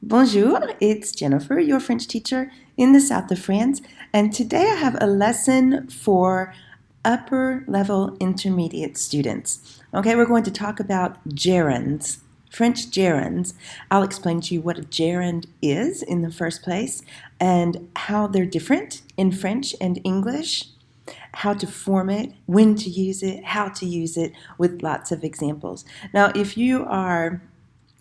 Bonjour, it's Jennifer, your French teacher in the south of France, and today I have a lesson for upper level intermediate students. Okay, we're going to talk about gerunds, French gerunds. I'll explain to you what a gerund is in the first place and how they're different in French and English, how to form it, when to use it, how to use it, with lots of examples. Now, if you are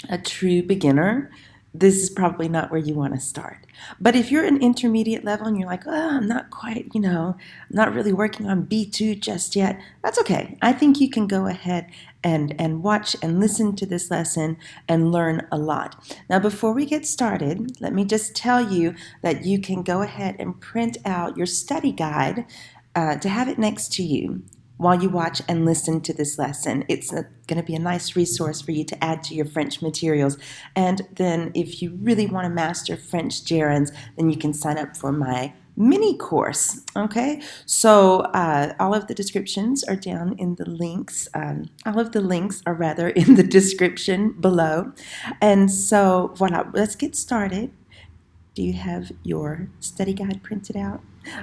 a true beginner, this is probably not where you want to start. But if you're an intermediate level and you're like, oh, I'm not quite, not really working on B2 just yet, that's okay. I think you can go ahead and watch and listen to this lesson and learn a lot. Now, before we get started, let me just tell you that you can go ahead and print out your study guide to have it next to you while you watch and listen to this lesson. It's going to be a nice resource for you to add to your French materials. And then if you really want to master French gerunds, then you can sign up for my mini course. Okay, so all of the descriptions are down in the links. All of the links are rather in the description below. And so voila, let's get started. Do you have your study guide printed out?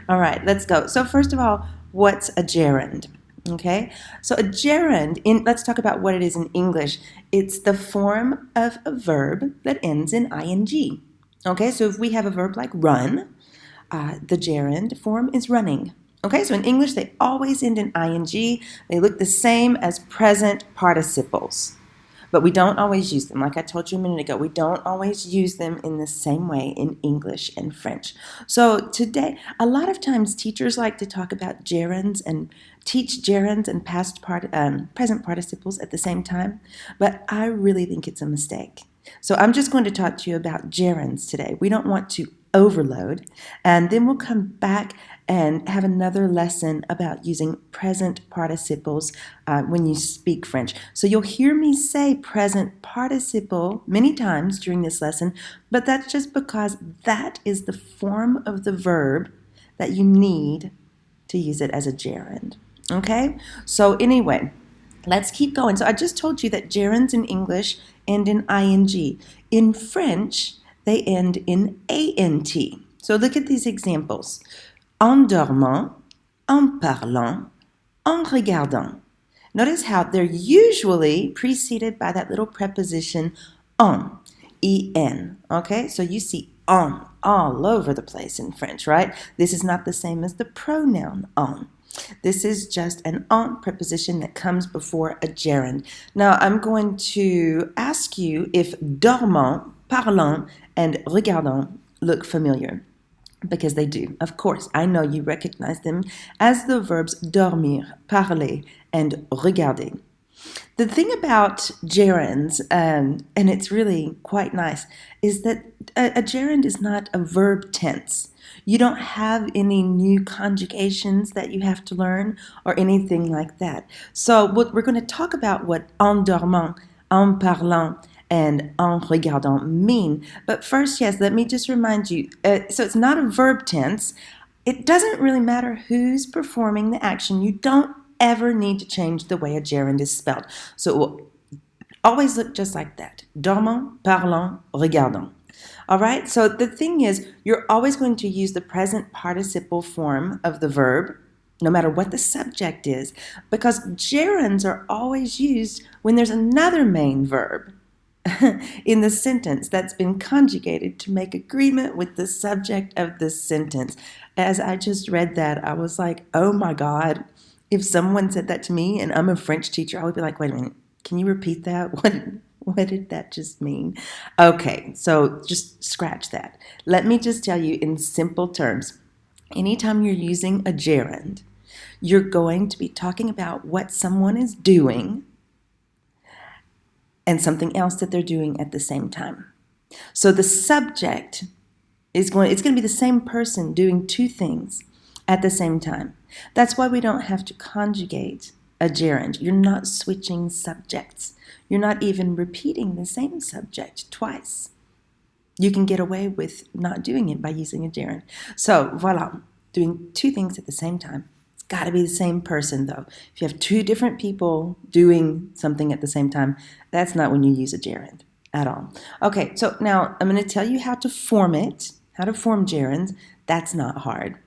All right, let's go. So first of all, what's a gerund? Okay, so a gerund, let's talk about what it is in English. It's the form of a verb that ends in ing. Okay, so if we have a verb like run, the gerund form is running. Okay, so in English, they always end in ing. They look the same as present participles. But we don't always use them. Like I told you a minute ago, we don't always use them in the same way in English and French. So today, a lot of times teachers like to talk about gerunds and teach gerunds and present participles at the same time, but I really think it's a mistake. So I'm just going to talk to you about gerunds today. We don't want to overload, and then we'll come back and have another lesson about using present participles when you speak French. So you'll hear me say present participle many times during this lesson, but that's just because that is the form of the verb that you need to use it as a gerund. Okay? So anyway, let's keep going. So I just told you that gerunds in English end in ing. In French, they end in ant. So look at these examples. En dormant, en parlant, en regardant. Notice how they're usually preceded by that little preposition en, en. Okay, so you see en all over the place in French, right? This is not the same as the pronoun en. This is just an en preposition that comes before a gerund. Now, I'm going to ask you if dormant, parlant, and regardant look familiar. Because they do. Of course, I know you recognize them as the verbs dormir, parler, and regarder. The thing about gerunds, and it's really quite nice, is that a gerund is not a verb tense. You don't have any new conjugations that you have to learn or anything like that. So we're going to talk about what en dormant, en parlant, and en regardant mean. But first, yes, let me just remind you, so it's not a verb tense. It doesn't really matter who's performing the action. You don't ever need to change the way a gerund is spelled. So it will always look just like that. Dormant, parlant, regardant. All right, so the thing is, you're always going to use the present participle form of the verb, no matter what the subject is, because gerunds are always used when there's another main verb in the sentence that's been conjugated to make agreement with the subject of the sentence. As I just read that, I was like, oh my God, if someone said that to me and I'm a French teacher, I would be like, wait a minute, can you repeat that? What did that just mean? Okay, so just scratch that. Let me just tell you in simple terms. Anytime you're using a gerund, you're going to be talking about what someone is doing and something else that they're doing at the same time. So the subject it's going to be the same person doing two things at the same time. That's why we don't have to conjugate a gerund. You're not switching subjects. You're not even repeating the same subject twice. You can get away with not doing it by using a gerund. So voila, doing two things at the same time. It's got to be the same person though. If you have two different people doing something at the same time, that's not when you use a gerund. at all. Okay, so now I'm going to tell you how to form it, how to form gerunds. That's not hard.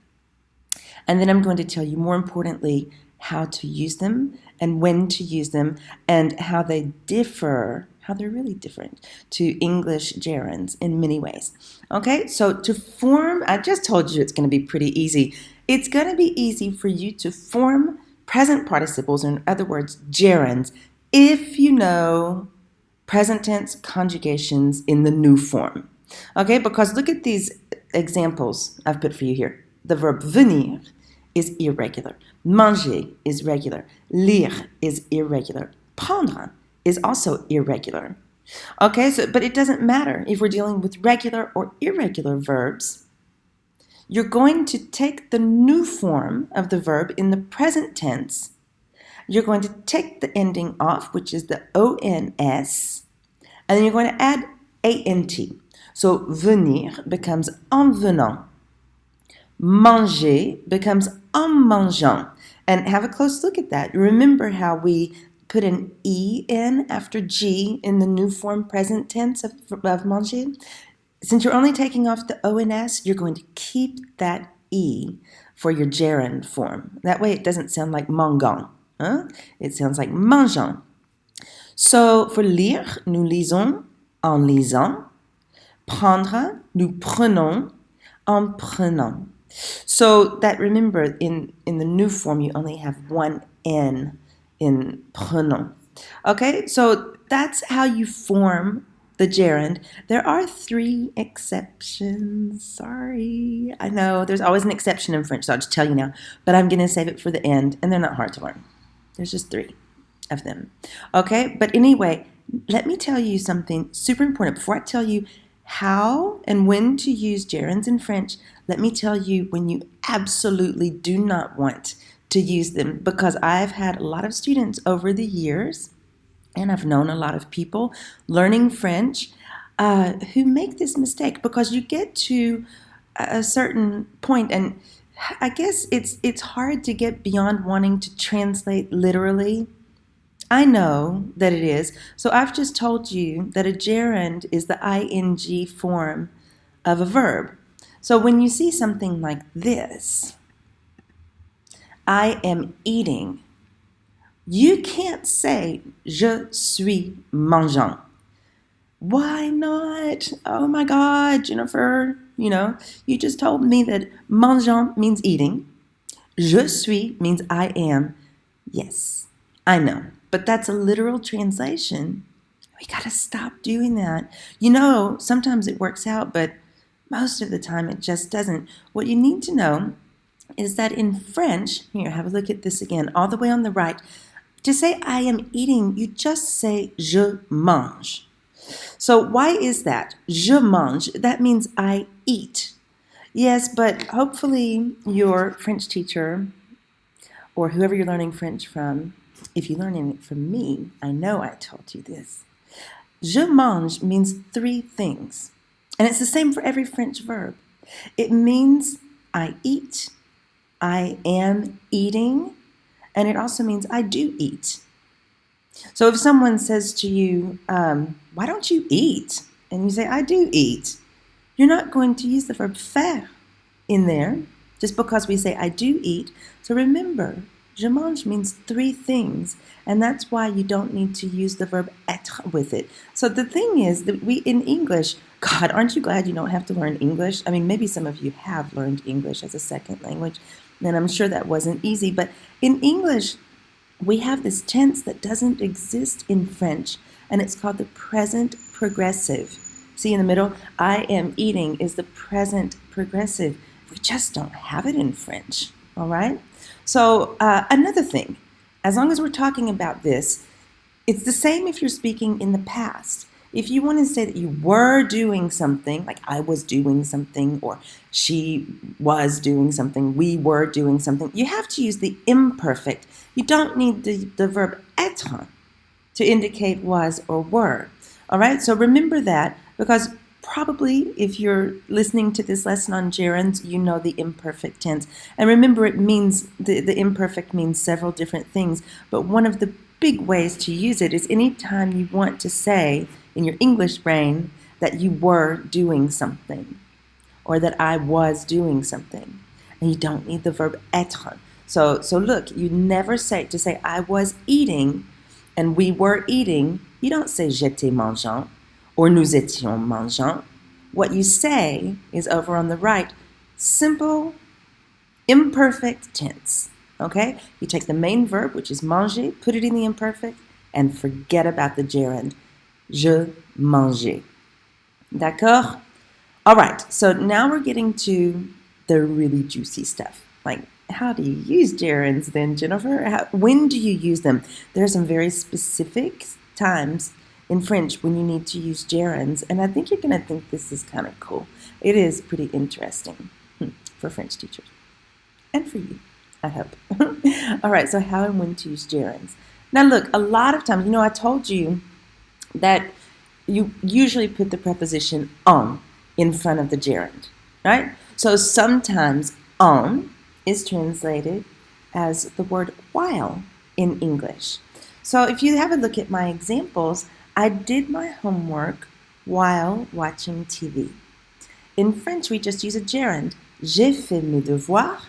And then I'm going to tell you, more importantly, how to use them and when to use them and how they differ, how they're really different to English gerunds in many ways. Okay, so to form, I just told you it's going to be pretty easy. It's going to be easy for you to form present participles, or in other words, gerunds, if you know present tense conjugations in the new form. Okay, because look at these examples I've put for you here. The verb venir is irregular. Manger is regular. Lire is irregular. Prendre is also irregular. Okay, so but it doesn't matter if we're dealing with regular or irregular verbs. You're going to take the new form of the verb in the present tense. You're going to take the ending off, which is the ONS, and then you're going to add ANT. So venir becomes en venant. Manger becomes en mangeant. And have a close look at that. Remember how we put an E in after G in the new form present tense of manger? Since you're only taking off the ONS, you're going to keep that E for your gerund form. That way it doesn't sound like mangeant. Huh? It sounds like mangeant. So for lire, nous lisons en lisant. Prendre, nous prenons en prenant. So that, remember, in the new form, you only have one N in prenons. Okay, so that's how you form the gerund. There are 3 exceptions. Sorry. I know, there's always an exception in French, so I'll just tell you now. But I'm going to save it for the end, and they're not hard to learn. There's just 3 of them. Okay, but anyway, let me tell you something super important. Before I tell you how and when to use gerunds in French, let me tell you when you absolutely do not want to use them, because I've had a lot of students over the years, and I've known a lot of people learning French who make this mistake, because you get to a certain point, and I guess it's hard to get beyond wanting to translate literally. I know that it is. So I've just told you that a gerund is the ing form of a verb. So when you see something like this, I am eating, you can't say je suis mangeant. Why not? Oh my God, Jennifer, you just told me that mangeant means eating. Je suis means I am. Yes, I know, but that's a literal translation. We gotta stop doing that. Sometimes it works out, but most of the time it just doesn't. What you need to know is that in French, here, have a look at this again, all the way on the right. To say I am eating, you just say je mange. So why is that? Je mange, that means I eat. Yes, but hopefully your French teacher or whoever you're learning French from, if you're learning it from me, I know I told you this. Je mange means 3 things. And it's the same for every French verb. It means I eat, I am eating, and it also means I do eat. So if someone says to you, why don't you eat? And you say, I do eat. You're not going to use the verb faire in there just because we say I do eat. So remember, je mange means 3 things, and that's why you don't need to use the verb être with it. So the thing is that we, in English, God, aren't you glad you don't have to learn English? I mean, maybe some of you have learned English as a second language, and I'm sure that wasn't easy, but in English, we have this tense that doesn't exist in French, and it's called the present progressive. See in the middle, I am eating is the present progressive. We just don't have it in French, all right? So another thing, as long as we're talking about this, it's the same if you're speaking in the past. If you want to say that you were doing something, like I was doing something, or she was doing something, we were doing something, you have to use the imperfect. You don't need the verb être to indicate was or were. All right, so remember that, because probably if you're listening to this lesson on gerunds, you know the imperfect tense. And remember, it means the imperfect means several different things, but one of the big ways to use it is anytime you want to say in your English brain that you were doing something or that I was doing something. And you don't need the verb être. So look, you never say, to say I was eating and we were eating, you don't say j'étais mangeant or nous étions mangeants. What you say is over on the right, simple, imperfect tense. Okay? You take the main verb, which is manger, put it in the imperfect, and forget about the gerund. Je mangeais. D'accord? All right, so now we're getting to the really juicy stuff. Like, how do you use gerunds then, Jennifer? When do you use them? There are some very specific times in French when you need to use gerunds, and I think you're going to think this is kind of cool. It is pretty interesting for French teachers. And for you, I hope. All right, so how and when to use gerunds. Now look, a lot of times, I told you that you usually put the preposition en in front of the gerund, right? So sometimes en is translated as the word while in English. So if you have a look at my examples, I did my homework while watching TV. In French, we just use a gerund. J'ai fait mes devoirs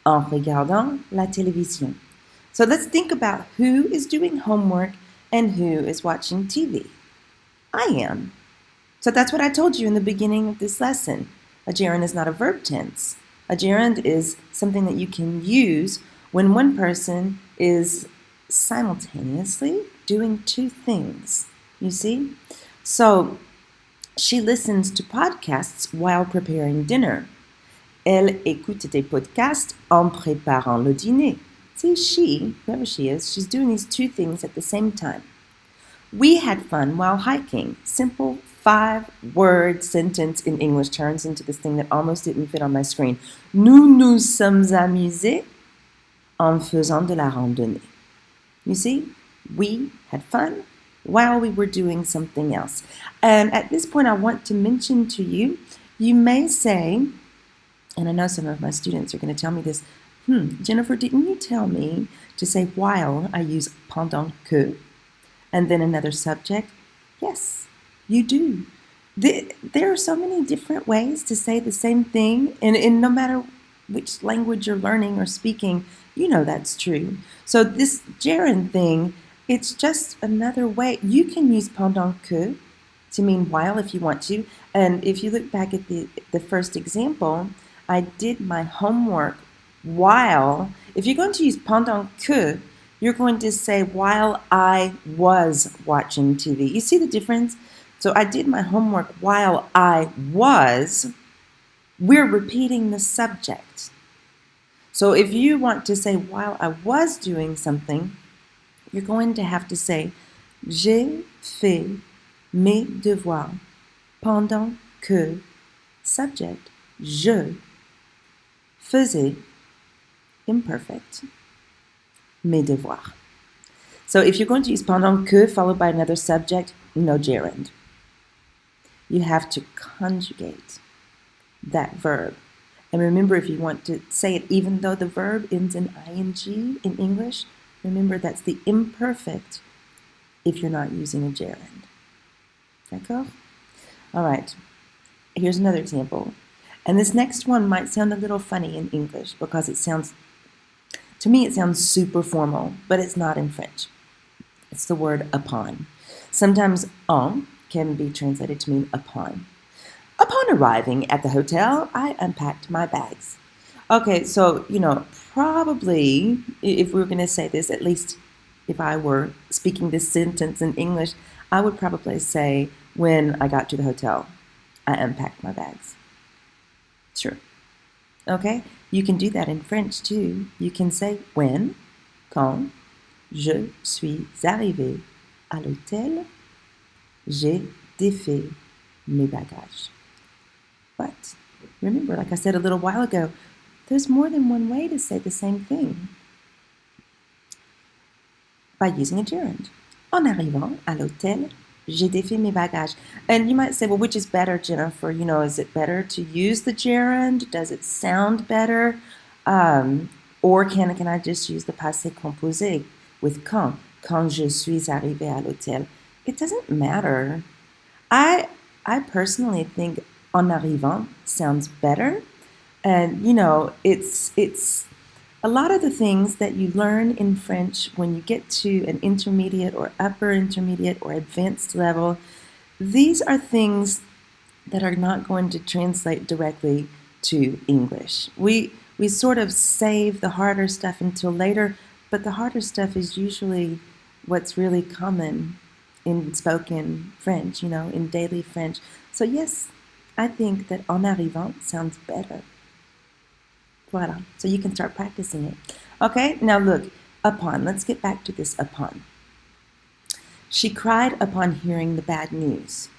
en regardant la télévision. So let's think about who is doing homework and who is watching TV. I am. So that's what I told you in the beginning of this lesson. A gerund is not a verb tense. A gerund is something that you can use when one person is simultaneously doing two things. You see? So she listens to podcasts while preparing dinner. Elle écoute des podcasts en préparant le dîner. See, she, whoever she is, she's doing these two things at the same time. We had fun while hiking. Simple 5-word sentence in English turns into this thing that almost didn't fit on my screen. Nous nous sommes amusés en faisant de la randonnée. You see, we had fun while we were doing something else. And at this point, I want to mention to you, you may say, and I know some of my students are going to tell me this, Jennifer, didn't you tell me to say while I use pendant que and then another subject? Yes, you do. There are so many different ways to say the same thing, and no matter which language you're learning or speaking, you know that's true. So this gerund thing, it's just another way. You can use pendant que to mean while if you want to, and if you look back at the first example, I did my homework while. If you're going to use pendant que, you're going to say while I was watching TV. You see the difference? So I did my homework while I was. We're repeating the subject. So if you want to say while I was doing something, you're going to have to say j'ai fait mes devoirs pendant que subject je faisais imperfect mes devoirs. So if you're going to use pendant que followed by another subject, no gerund. You have to conjugate that verb. And remember, if you want to say it even though the verb ends in ing in English, remember that's the imperfect if you're not using a gerund. D'accord? All right. Here's another example. And this next one might sound a little funny in English because to me it sounds super formal, but it's not in French. It's the word upon. Sometimes en can be translated to mean upon. Upon arriving at the hotel, I unpacked my bags. Okay, so, probably if we were going to say this, at least if I were speaking this sentence in English, I would probably say when I got to the hotel, I unpacked my bags. Sure. Okay? You can do that in French too. You can say when, quand, je suis arrivé à l'hôtel, j'ai défait mes bagages. But remember, like I said a little while ago, there's more than one way to say the same thing by using a gerund. En arrivant à l'hôtel, j'ai défait mes bagages. And you might say, well, which is better, Jennifer? Is it better to use the gerund? Does it sound better? Or can I just use the passé composé with quand je suis arrivé à l'hôtel? It doesn't matter. I I personally think en arrivant sounds better. And it's a lot of the things that you learn in French when you get to an intermediate or upper intermediate or advanced level. These are things that are not going to translate directly to English. We sort of save the harder stuff until later, but the harder stuff is usually what's really common in spoken French, in daily French. So yes, I think that en arrivant sounds better. Voilà. So you can start practicing it. Okay, now look, upon. Let's get back to this upon. She cried upon hearing the bad news.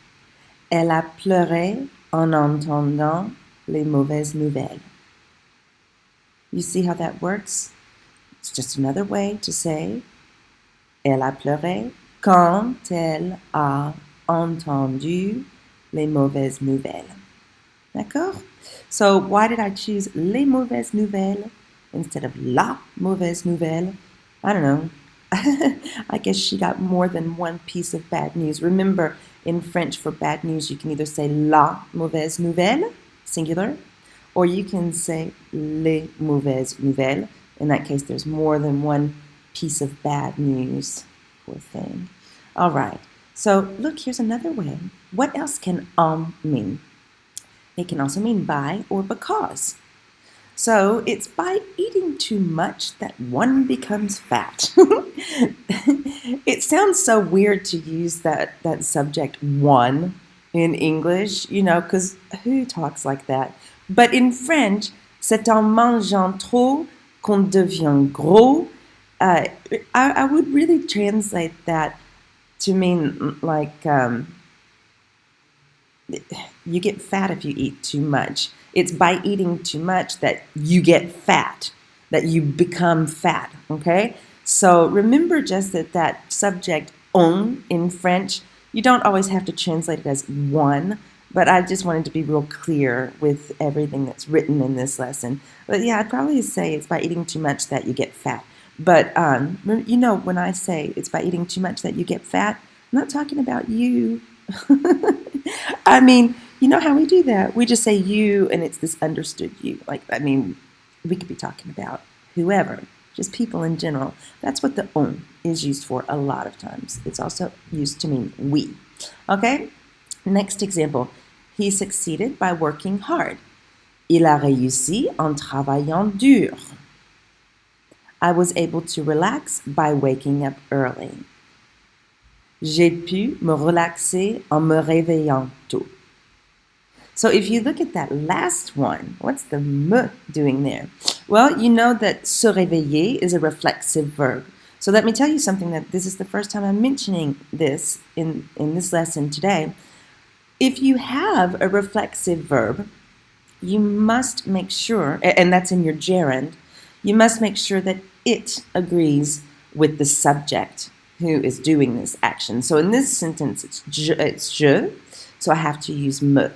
Elle a pleuré en entendant les mauvaises nouvelles. You see how that works? It's just another way to say elle a pleuré quand elle a entendu les mauvaises nouvelles. D'accord? So why did I choose les mauvaises nouvelles instead of la mauvaise nouvelle? I don't know. I guess she got more than one piece of bad news. Remember, in French, for bad news, you can either say la mauvaise nouvelle, singular, or you can say les mauvaises nouvelles. In that case, there's more than one piece of bad news. Poor thing. All right. So look, here's another way. What else can mean? It can also mean by or because. So it's by eating too much that one becomes fat. It sounds so weird to use that subject one in English, because who talks like that? But in French, c'est en mangeant trop qu'on devient gros. I would really translate that to mean like you get fat if you eat too much. It's by eating too much that you get fat, that you become fat, okay? So remember just that subject on in French, you don't always have to translate it as one, but I just wanted to be real clear with everything that's written in this lesson. But yeah, I'd probably say it's by eating too much that you get fat. But when I say it's by eating too much that you get fat, I'm not talking about you. I mean, you know how we do that? We just say you, and it's this understood you. We could be talking about whoever, just people in general. That's what the on is used for a lot of times. It's also used to mean we. Okay? Next example. He succeeded by working hard. Il a réussi en travaillant dur. I was able to relax by waking up early. J'ai pu me relaxer en me réveillant tôt. So if you look at that last one, what's the me doing there? Well, you know that se réveiller is a reflexive verb. So let me tell you something, that this is the first time I'm mentioning this in this lesson today. If you have a reflexive verb, you must make sure, and that's in your gerund, you must make sure that it agrees with the subject who is doing this action. So in this sentence, it's je, so I have to use me.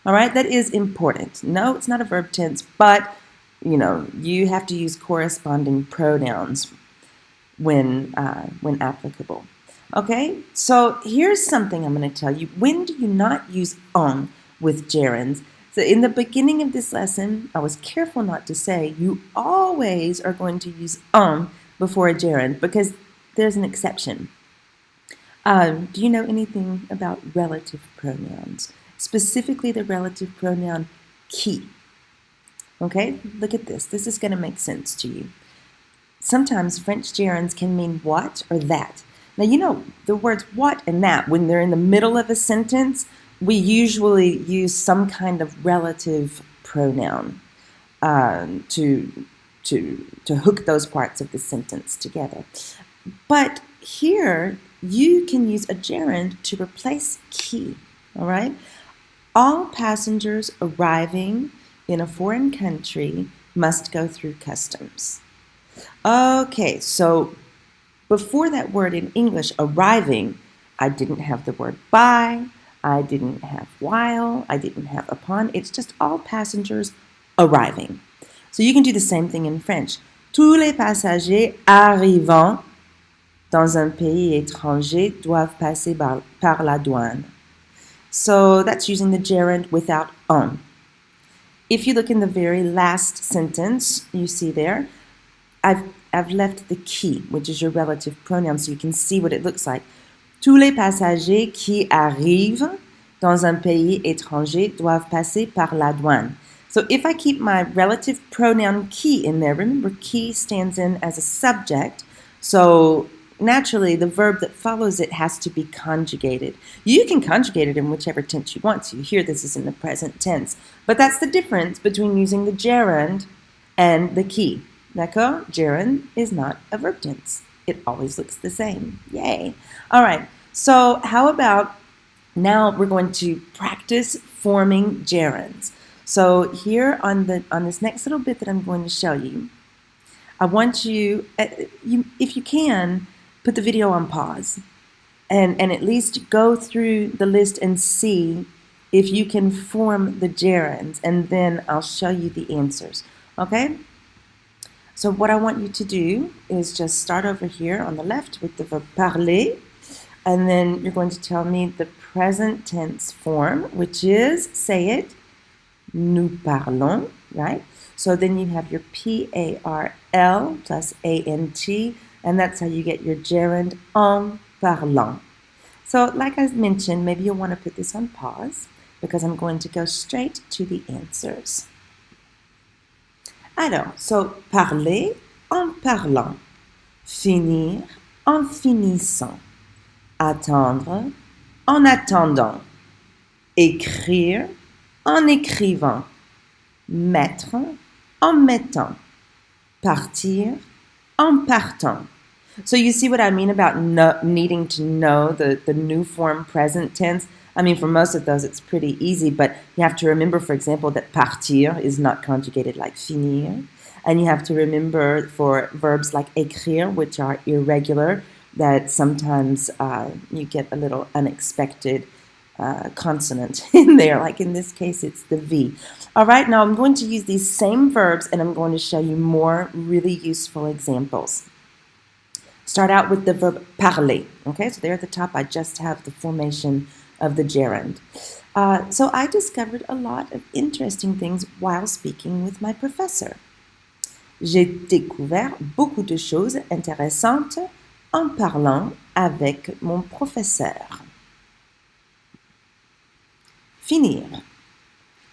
All right, that is important. No, it's not a verb tense, but you have to use corresponding pronouns when applicable. Okay, so here's something I'm going to tell you. When do you not use on with gerunds? So in the beginning of this lesson, I was careful not to say you always are going to use on before a gerund, because there's an exception. Do you know anything about relative pronouns? Specifically the relative pronoun qui. Okay, look at this. This is going to make sense to you. Sometimes French gerunds can mean what or that. Now, the words what and that, when they're in the middle of a sentence, we usually use some kind of relative pronoun to hook those parts of the sentence together. But here, you can use a gerund to replace qui, all right? All passengers arriving in a foreign country must go through customs. Okay, so before that word in English, arriving, I didn't have the word by, I didn't have while, I didn't have upon. It's just all passengers arriving. So you can do the same thing in French. Tous les passagers arrivant dans un pays étranger doivent passer par la douane. So that's using the gerund without on. If you look in the very last sentence, you see there, I've left the qui, which is your relative pronoun, so you can see what it looks like. Tous les passagers qui arrivent dans un pays étranger doivent passer par la douane. So if I keep my relative pronoun qui in there, remember qui stands in as a subject, so naturally the verb that follows it has to be conjugated. You can conjugate it in whichever tense you want to. Here this is in the present tense. But that's the difference between using the gerund and the qui. D'accord? Gerund is not a verb tense. It always looks the same. Yay. All right. So how about now we're going to practice forming gerunds. So here on this next little bit that I'm going to show you, I want you, if you can, put the video on pause and at least go through the list and see if you can form the gerunds, and then I'll show you the answers. Okay? So what I want you to do is just start over here on the left with the verb parler, and then you're going to tell me the present tense form, which is, say it, nous parlons, right? So then you have your P-A-R-L plus A-N-T, and that's how you get your gerund en parlant. So like I mentioned, maybe you'll want to put this on pause because I'm going to go straight to the answers. Alors, so parler en parlant, finir en finissant, attendre en attendant, écrire en écrivant, mettre en mettant, partir en partant. So you see what I mean about needing to know the new form present tense? I mean, for most of those, it's pretty easy, but you have to remember, for example, that partir is not conjugated like finir. And you have to remember for verbs like écrire, which are irregular, that sometimes you get a little unexpected consonant in there. Like in this case, it's the V. All right, now I'm going to use these same verbs, and I'm going to show you more really useful examples. Start out with the verb parler. Okay, so there at the top, I just have the formation of the gerund. So I discovered a lot of interesting things while speaking with my professor. J'ai découvert beaucoup de choses intéressantes en parlant avec mon professeur. Finir.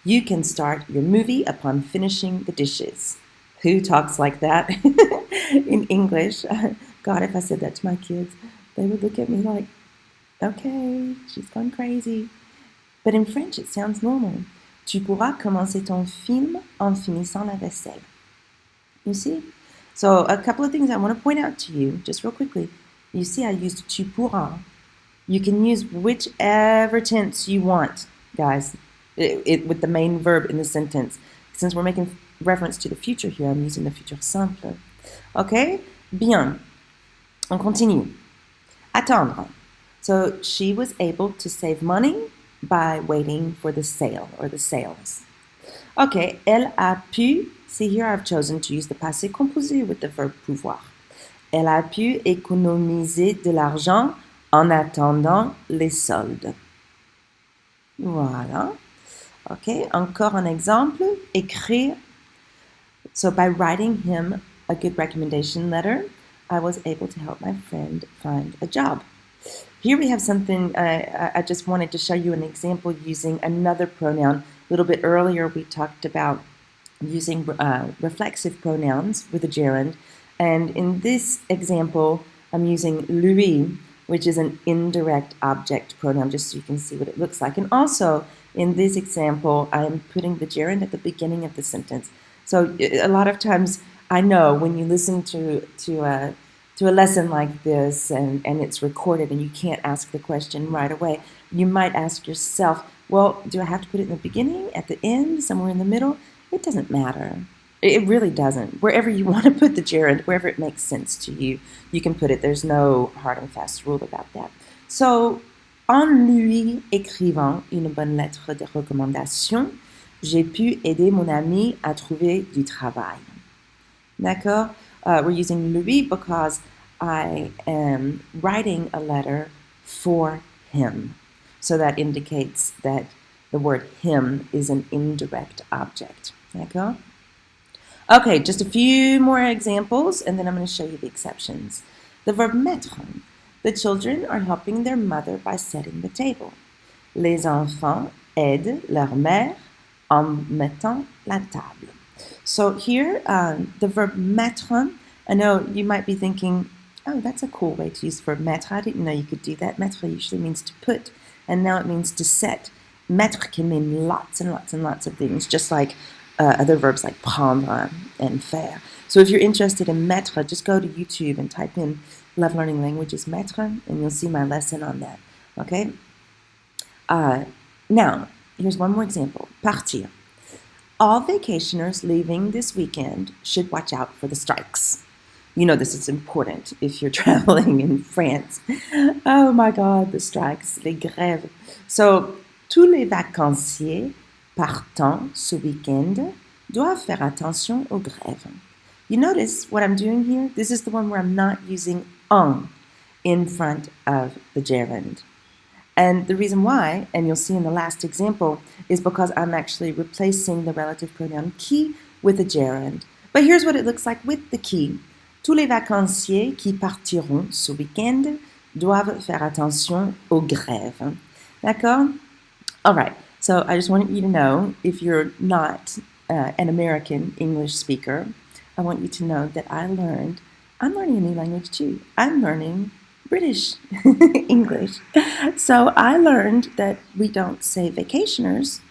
You can start your movie upon finishing the dishes. Who talks like that in English? God, if I said that to my kids, they would look at me like, okay, she's gone crazy. But in French, it sounds normal. Tu pourras commencer ton film en finissant la vaisselle. You see? So a couple of things I want to point out to you, just real quickly. You see I used tu pourras. You can use whichever tense you want, guys, with the main verb in the sentence. Since we're making reference to the future here, I'm using the futur simple. Okay? Bien. On continue. Attendre. So she was able to save money by waiting for the sale or the sales. Okay, elle a pu, see here I've chosen to use the passé composé with the verb pouvoir. Elle a pu économiser de l'argent en attendant les soldes. Voilà. Okay, encore un exemple, écrire. So by writing him a good recommendation letter, I was able to help my friend find a job. Here we have something, I just wanted to show you an example using another pronoun. A little bit earlier we talked about using reflexive pronouns with a gerund. And in this example, I'm using lui, which is an indirect object pronoun, just so you can see what it looks like. And also, in this example, I'm putting the gerund at the beginning of the sentence. So a lot of times, I know when you listen to a lesson like this and it's recorded and you can't ask the question right away, you might ask yourself, well, do I have to put it in the beginning, at the end, somewhere in the middle? It doesn't matter. It really doesn't. Wherever you want to put the gerund, wherever it makes sense to you, you can put it. There's no hard and fast rule about that. So, en lui écrivant une bonne lettre de recommandation, j'ai pu aider mon ami à trouver du travail. D'accord? We're using lui because I am writing a letter for him. So that indicates that the word him is an indirect object. D'accord? Okay, just a few more examples, and then I'm going to show you the exceptions. The verb mettre. The children are helping their mother by setting the table. Les enfants aident leur mère en mettant la table. So here, the verb mettre, I know you might be thinking, oh, that's a cool way to use the verb mettre. I didn't know you could do that. Mettre usually means to put, and now it means to set. Mettre can mean lots and lots and lots of things, just like other verbs like prendre and faire. So if you're interested in mettre, just go to YouTube and type in Love Learning Languages mettre, and you'll see my lesson on that. Okay? Now, here's one more example. Partir. All vacationers leaving this weekend should watch out for the strikes. You know this is important if you're traveling in France. Oh my God, the strikes, les grèves. So, tous les vacanciers partant ce week-end doivent faire attention aux grèves. You notice what I'm doing here? This is the one where I'm not using en in front of the gerund. And the reason why, and you'll see in the last example, is because I'm actually replacing the relative pronoun qui with a gerund. But here's what it looks like with the qui. Tous les vacanciers qui partiront ce week-end doivent faire attention aux grèves. D'accord? All right. So I just wanted you to know, if you're not an American English speaker, I want you to know that I'm learning a new language too. I'm learning British English. So I learned that we don't say vacationers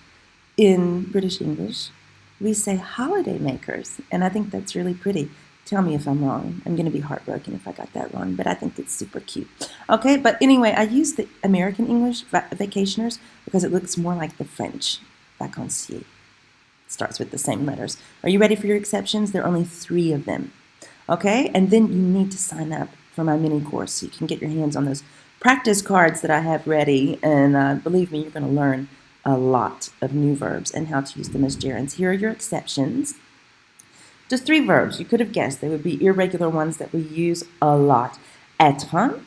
in British English. We say holiday makers, and I think that's really pretty. Tell me if I'm wrong. I'm going to be heartbroken if I got that wrong, but I think it's super cute. Okay, but anyway, I use the American English vacationers because it looks more like the French vacanciers. It starts with the same letters. Are you ready for your exceptions? There are only 3 of them. Okay, and then you need to sign up for my mini course so you can get your hands on those practice cards that I have ready, and believe me, you're going to learn a lot of new verbs and how to use them as gerunds. Here are your exceptions. Just 3 verbs. You could have guessed they would be irregular ones that we use a lot. Être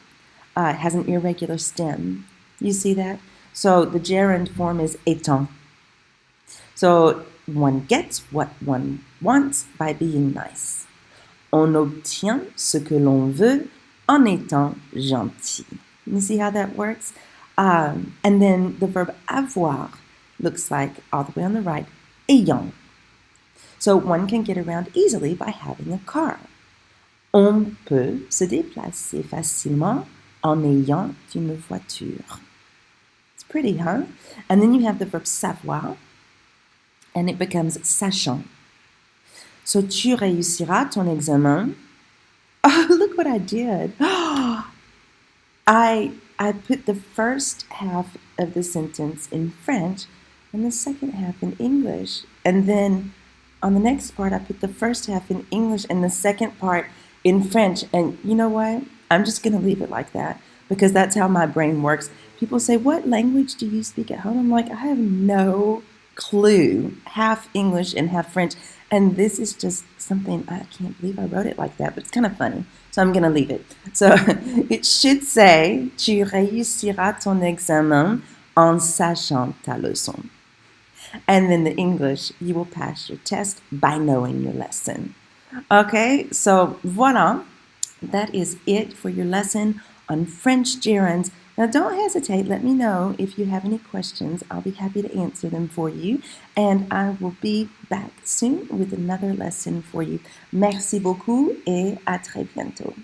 has an irregular stem. You see that? So the gerund form is étant. So one gets what one wants by being nice. On obtient ce que l'on veut en étant gentil. You see how that works? And then the verb avoir looks like, all the way on the right, ayant. So one can get around easily by having a car. On peut se déplacer facilement en ayant une voiture. It's pretty, huh? And then you have the verb savoir, and it becomes sachant. So tu réussiras ton examen. Oh, look what I did. I put the first half of the sentence in French and the second half in English. And then on the next part, I put the first half in English and the second part in French. And you know what? I'm just going to leave it like that because that's how my brain works. People say, what language do you speak at home? I'm like, I have no clue. Half English and half French. And this is just something, I can't believe I wrote it like that, but it's kind of funny. So I'm going to leave it. So it should say, tu réussiras ton examen en sachant ta leçon. And then the English, you will pass your test by knowing your lesson. Okay, so voila. That is it for your lesson on French gerunds. Now don't hesitate. Let me know if you have any questions. I'll be happy to answer them for you. And I will be back soon with another lesson for you. Merci beaucoup et à très bientôt.